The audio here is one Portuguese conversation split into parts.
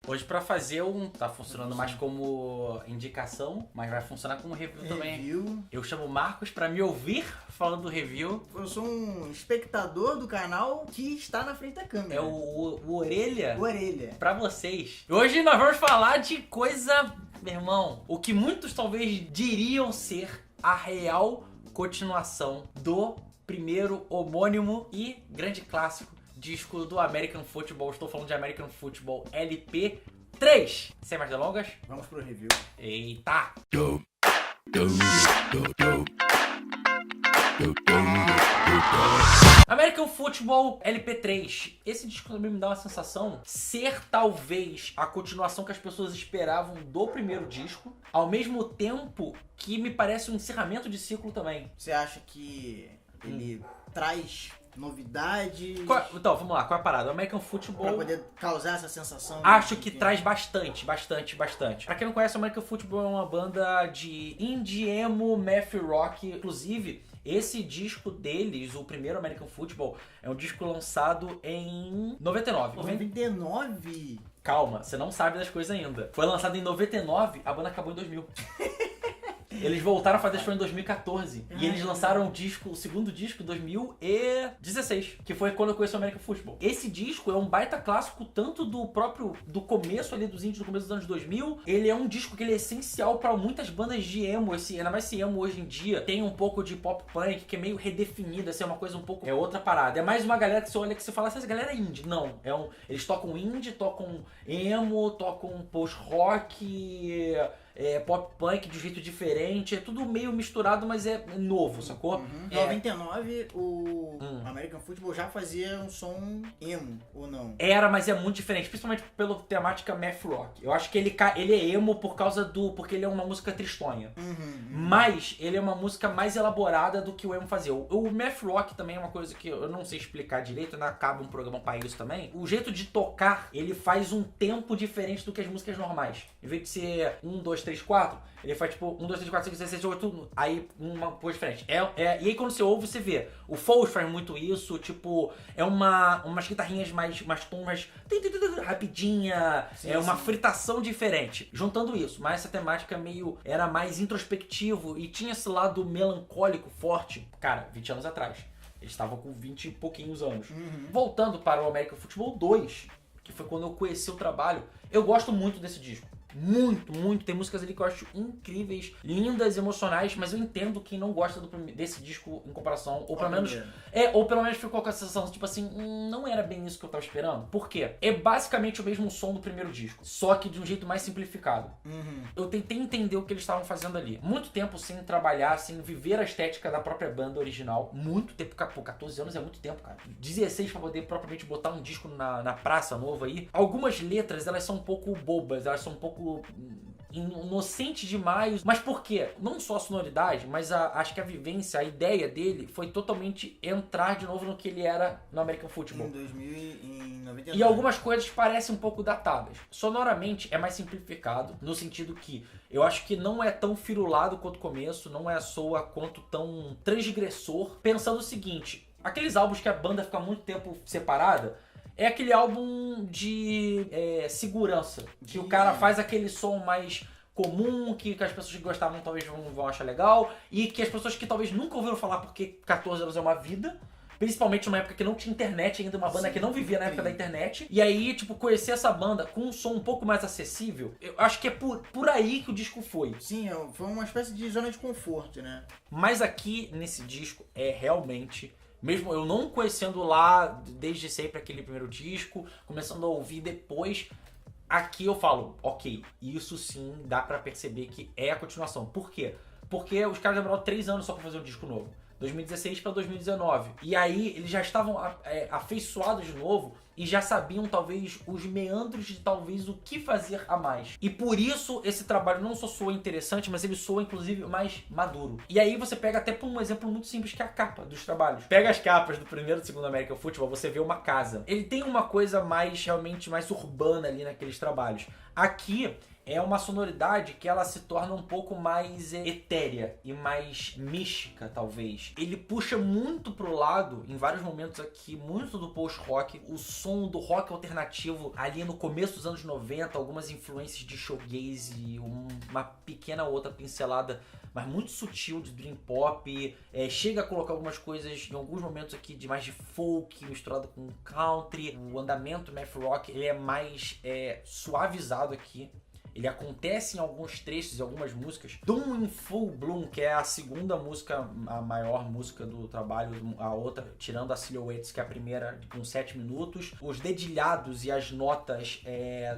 Hoje pra fazer tá funcionando mais como indicação, mas vai funcionar como review também. Eu chamo o Marcos pra me ouvir falando do review. Eu sou um espectador do canal que está na frente da câmera. É o Orelha. Orelha. Pra vocês. Hoje nós vamos falar de coisa, meu irmão, o que muitos talvez diriam ser a real continuação do primeiro homônimo e grande clássico disco do American Football. Estou falando de American Football LP 3. Sem mais delongas, vamos pro review. Eita! American Football LP3. Esse disco também me dá uma sensação ser talvez a continuação que as pessoas esperavam do primeiro disco, ao mesmo tempo que me parece um encerramento de ciclo também. Você acha que ele traz novidades? Então, vamos lá, qual é a parada? O American Football... Pra poder causar essa sensação... Acho que traz bastante. Pra quem não conhece, o American Football é uma banda de indie emo, math rock. Inclusive, esse disco deles, o primeiro American Football, é um disco lançado em 99. 99? Calma, você não sabe das coisas ainda. Foi lançado em 99, a banda acabou em 2000. Eles voltaram a fazer show em 2014. E eles lançaram o segundo disco em 2016. Que foi quando eu conheci o American Football. Esse disco é um baita clássico, tanto do começo ali dos indies, do começo dos anos 2000. Ele é um disco que ele é essencial pra muitas bandas de emo. Ainda mais esse emo hoje em dia tem um pouco de pop punk, que é meio redefinido, assim, é uma coisa um pouco... É outra parada. É mais uma galera que você olha que você fala, essa galera é indie. Não. Eles tocam indie, tocam emo, tocam post-rock... pop punk de um jeito diferente, é tudo meio misturado, mas é novo, sacou? Em 99, o American Football já fazia um som emo, ou não? Era, mas é muito diferente, principalmente pela temática math rock. Eu acho que ele é emo porque ele é uma música tristonha. Mas ele é uma música mais elaborada do que o emo fazia. O math rock também é uma coisa que eu não sei explicar direito, ainda acaba um programa pra isso também. O jeito de tocar, ele faz um tempo diferente do que as músicas normais. Em vez de ser 1, 2, 3, 4, ele faz tipo 1, 2, 3, 4, 5, 6, 7, 8, aí uma coisa diferente. E aí quando você ouve, você vê. O Foles faz muito isso, tipo, é umas guitarrinhas mais tons mais rapidinha, uma fritação diferente. Juntando isso, mas essa temática era mais introspectivo e tinha esse lado melancólico forte. Cara, 20 anos atrás. Eles estavam com 20 e pouquinhos anos. Voltando para o American Football 2, que foi quando eu conheci o trabalho, eu gosto muito desse disco. Muito. Tem músicas ali que eu acho incríveis, lindas, emocionais, mas eu entendo quem não gosta desse disco em comparação, ou pelo menos ficou com a sensação, tipo assim, não era bem isso que eu tava esperando. Por quê? É basicamente o mesmo som do primeiro disco, só que de um jeito mais simplificado. Eu tentei entender o que eles estavam fazendo ali. Muito tempo sem trabalhar, sem viver a estética da própria banda original. Muito tempo, pô, 14 anos é muito tempo, cara. 16 pra poder propriamente botar um disco na praça nova aí. Algumas letras, elas são um pouco bobas, elas são um pouco inocente demais. Mas por quê? Não só a sonoridade, mas acho que a vivência, a ideia dele foi totalmente entrar de novo no que ele era no American Football. Em 99. E algumas coisas parecem um pouco datadas. Sonoramente é mais simplificado, no sentido que eu acho que não é tão firulado quanto o começo, não é soa quanto tão transgressor. Pensando o seguinte, aqueles álbuns que a banda fica muito tempo separada, é aquele álbum de segurança, que o cara faz aquele som mais comum, que as pessoas que gostavam talvez vão achar legal, e que as pessoas que talvez nunca ouviram falar porque 14 anos é uma vida, principalmente numa época que não tinha internet ainda, uma banda que não vivia na época da internet, e aí, tipo, conhecer essa banda com um som um pouco mais acessível, eu acho que é por aí que o disco foi. Sim, foi uma espécie de zona de conforto, né? Mas aqui, nesse disco, é realmente... Mesmo eu não conhecendo lá desde sempre aquele primeiro disco, começando a ouvir depois, aqui eu falo, ok, isso sim dá pra perceber que é a continuação. Por quê? Porque os caras demoraram 3 anos só pra fazer um disco novo. 2016 pra 2019. E aí eles já estavam afeiçoados de novo e já sabiam talvez os meandros de talvez o que fazer a mais. E por isso esse trabalho não só soa interessante, mas ele soa inclusive mais maduro. E aí você pega até por um exemplo muito simples, que é a capa dos trabalhos. Pega as capas do primeiro e do segundo American Football, você vê uma casa. Ele tem uma coisa realmente mais urbana ali naqueles trabalhos. Aqui é uma sonoridade que ela se torna um pouco mais etérea e mais mística, talvez. Ele puxa muito pro lado, em vários momentos aqui, muito do post-rock, o som do rock alternativo ali no começo dos anos 90, algumas influências de shoegaze, uma pequena outra pincelada, mas muito sutil de dream pop, chega a colocar algumas coisas em alguns momentos aqui de mais de folk misturado com country. O andamento math rock ele é mais suavizado aqui. Ele acontece em alguns trechos e algumas músicas. Doom in Full Bloom, que é a segunda música, a maior música do trabalho, a outra, tirando a Silhouettes, que é a primeira, com 7 minutos. Os dedilhados e as notas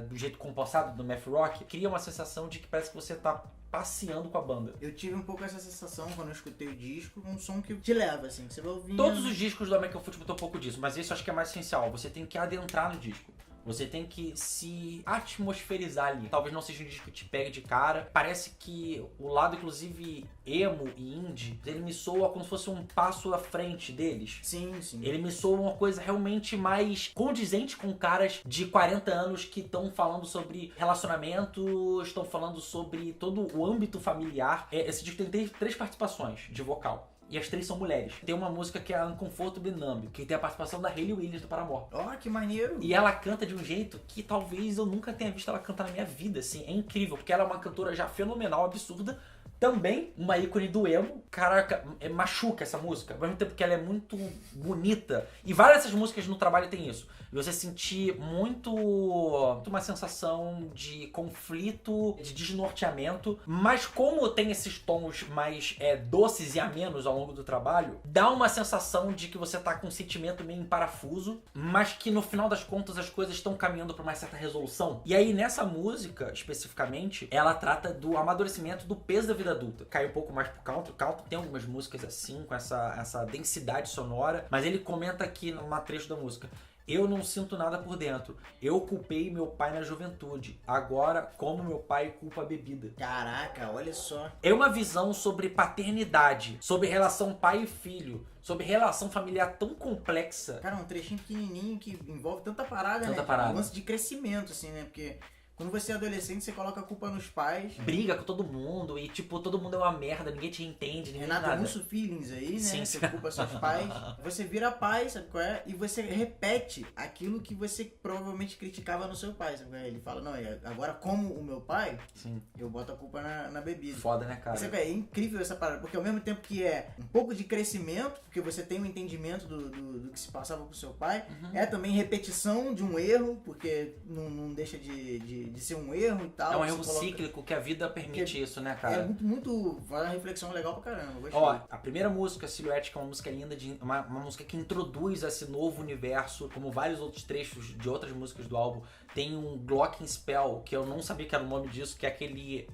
do jeito compassado do math rock cria uma sensação de que parece que você tá passeando com a banda. Eu tive um pouco essa sensação quando eu escutei o disco, um som que te leva, assim, você vai ouvindo... Todos os discos do American Football tem um pouco disso, mas isso eu acho que é mais essencial. Você tem que adentrar no disco. Você tem que se atmosferizar ali. Talvez não seja um disco que te pegue de cara. Parece que o lado, inclusive, emo e indie, ele me soa como se fosse um passo à frente deles. Sim, sim. Ele me soa uma coisa realmente mais condizente com caras de 40 anos que estão falando sobre relacionamento, estão falando sobre todo o âmbito familiar. Esse disco tem 3 participações de vocal. E as 3 são mulheres. Tem uma música que é a Uncomfortably Numb, que tem a participação da Hayley Williams do Paramore. Ó, que maneiro! E ela canta de um jeito que talvez eu nunca tenha visto ela cantar na minha vida, assim. É incrível, porque ela é uma cantora já fenomenal, absurda. Também uma ícone do emo. Caraca, machuca essa música. Ao mesmo tempo que ela é muito bonita. E várias dessas músicas no trabalho tem isso. E você sentir muito uma sensação de conflito, de desnorteamento. Mas como tem esses tons mais doces e amenos ao longo do trabalho, dá uma sensação de que você tá com um sentimento meio em parafuso, mas que no final das contas as coisas estão caminhando para uma certa resolução. E aí nessa música, especificamente, ela trata do amadurecimento do peso da vida adulta. Cai um pouco mais pro country. O country tem algumas músicas assim, com essa densidade sonora, mas ele comenta aqui numa trecho da música: eu não sinto nada por dentro. Eu culpei meu pai na juventude. Agora, como meu pai culpa a bebida. Caraca, olha só. É uma visão sobre paternidade, sobre relação pai e filho, sobre relação familiar tão complexa. Cara, um trechinho pequenininho que envolve tanta parada, Tanta né? parada. Um lance de crescimento, assim, né? Porque... quando você é adolescente, você coloca a culpa nos pais. Briga com todo mundo e, tipo, todo mundo é uma merda, ninguém te entende, ninguém Renato nada. Russo Feelings aí, né? Sim, Você culpa seus pais. Você vira pai, sabe qual é? E você repete aquilo que você provavelmente criticava no seu pai, sabe qual é? Ele fala, não, agora como o meu pai, Sim. eu boto a culpa na bebida. Foda, né, cara? Sabe qual é? É incrível essa parada, porque ao mesmo tempo que é um pouco de crescimento, porque você tem um entendimento do que se passava pro seu pai, é também repetição de um erro, porque não deixa de ser um erro e tal. É um erro cíclico que a vida permite isso, né, cara? É muito uma reflexão legal pra caramba. Gostei. Ó, a primeira música, Silhouette, que é uma música linda, uma música que introduz esse novo universo, como vários outros trechos de outras músicas do álbum. Tem um Glockenspiel, que eu não sabia que era o nome disso, que é aquele,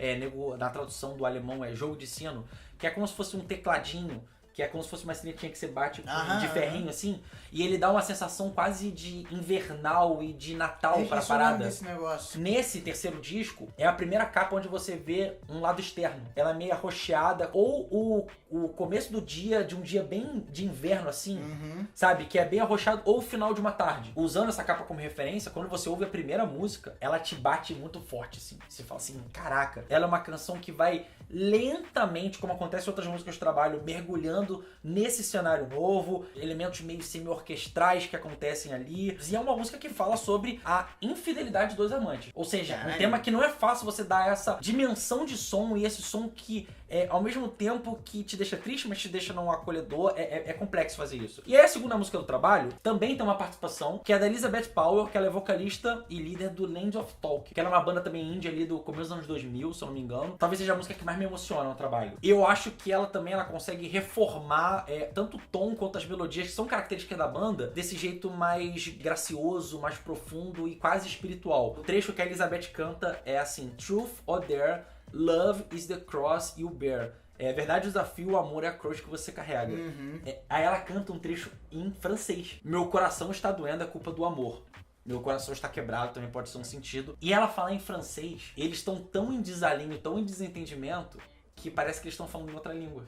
na tradução do alemão, é jogo de sino, que é como se fosse um tecladinho, que é como se fosse uma sinetinha que você bate de ferrinho, assim, e ele dá uma sensação quase de invernal e de Natal pra parada. Desse negócio. Nesse terceiro disco, é a primeira capa onde você vê um lado externo. Ela é meio arroxeada, ou o começo do dia, de um dia bem de inverno, assim, sabe? Que é bem arroxeado, ou o final de uma tarde. Usando essa capa como referência, quando você ouve a primeira música, ela te bate muito forte, assim. Você fala assim, caraca, ela é uma canção que vai lentamente, como acontece em outras músicas de trabalho, mergulhando nesse cenário novo, elementos meio semi-orquestrais que acontecem ali. E é uma música que fala sobre a infidelidade dos amantes. Ou seja, um tema que não é fácil você dar essa dimensão de som, e esse som que ao mesmo tempo que te deixa triste, mas te deixa num acolhedor, é complexo fazer isso. E aí a segunda música do trabalho também tem uma participação, que é da Elizabeth Powell, que ela é vocalista e líder do Land of Talk, que ela é uma banda também indie ali do começo dos anos 2000, se eu não me engano. Talvez seja a música que mais me emociona no trabalho. Eu acho que ela também consegue reformar tanto o tom quanto as melodias, que são características da banda, desse jeito mais gracioso, mais profundo e quase espiritual. O trecho que a Elizabeth canta é assim: Truth or Dare, Love is the cross you bear. É verdade, o desafio, o amor é a cruz que você carrega. Aí ela canta um trecho em francês. Meu coração está doendo, é culpa do amor. Meu coração está quebrado, também pode ser um sentido. E ela fala em francês, eles estão tão em desalinho, tão em desentendimento, que parece que eles estão falando em outra língua.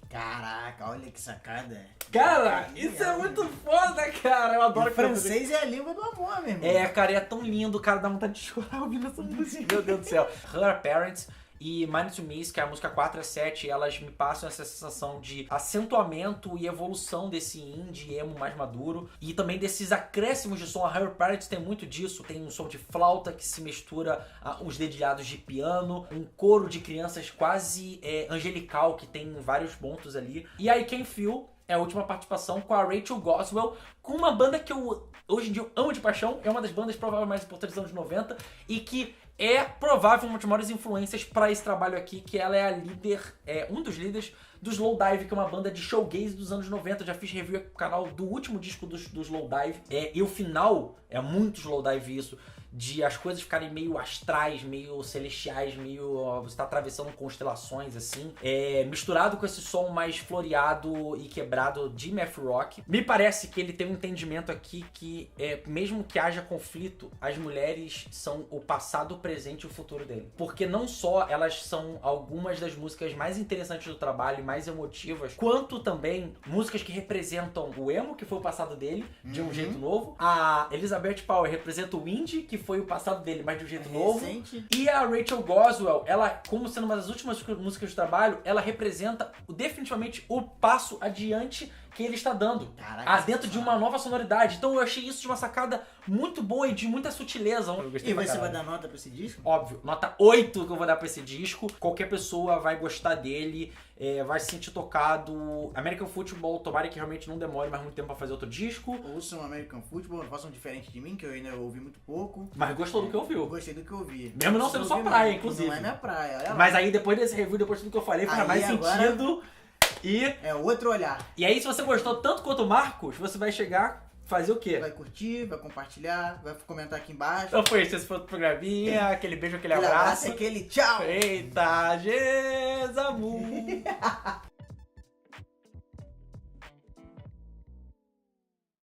Caraca, olha que sacada. Cara, isso é muito foda, cara. Eu adoro o francês é a língua do amor, meu irmão. É, cara, é tão lindo, cara, dá vontade de chorar ouvindo essa música. Meu Deus do céu. Her Parents e Mind to Me, que é a música 4 a 7, elas me passam essa sensação de acentuamento e evolução desse indie emo mais maduro e também desses acréscimos de som. A Her Parents tem muito disso, tem um som de flauta que se mistura a uns dedilhados de piano, um coro de crianças quase angelical que tem vários pontos ali. E aí I Can Feel é a última participação com a Rachel Goswell, com uma banda que eu hoje em dia eu amo de paixão, é uma das bandas provavelmente mais importantes dos anos 90 e que é provável uma das maiores influências para esse trabalho aqui, que ela é a líder, um dos líderes do Slowdive, que é uma banda de showgaze dos anos 90. Eu já fiz review aqui no canal do último disco do Slowdive. E o final é muito Slowdive isso, de as coisas ficarem meio astrais, meio celestiais, meio... você tá atravessando constelações, assim. Misturado com esse som mais floreado e quebrado de math rock. Me parece que ele tem um entendimento aqui que, mesmo que haja conflito, as mulheres são o passado, o presente e o futuro dele. Porque não só elas são algumas das músicas mais interessantes do trabalho, mais emotivas, quanto também músicas que representam o emo, que foi o passado dele, de um jeito novo. A Elizabeth Power representa o indie, que foi o passado dele, mas de um jeito novo. E a Rachel Goswell, ela, como sendo uma das últimas músicas do trabalho, ela representa definitivamente o passo adiante que ele está dando. Caraca, dentro de uma nova sonoridade. Então eu achei isso de uma sacada muito boa e de muita sutileza. E você vai dar nota pra esse disco? Óbvio, nota 8 que eu vou dar pra esse disco. Qualquer pessoa vai gostar dele, vai se sentir tocado. American Football, tomara que realmente não demore mais muito tempo pra fazer outro disco. Ouçam American Football, não façam diferente de mim, que eu ainda ouvi muito pouco. Mas gostou do que ouviu? Gostei do que eu ouvi. Mesmo não sendo sua praia, inclusive. Não é minha praia. Mas aí depois desse review, depois de tudo que eu falei, faz mais sentido. E é outro olhar. E aí, se você gostou tanto quanto o Marcos, você vai chegar, fazer o quê? Vai curtir, vai compartilhar, vai comentar aqui embaixo. Então foi isso, esse foi o programinha, aquele beijo, aquele abraço. Aquele tchau. Eita, Jesus!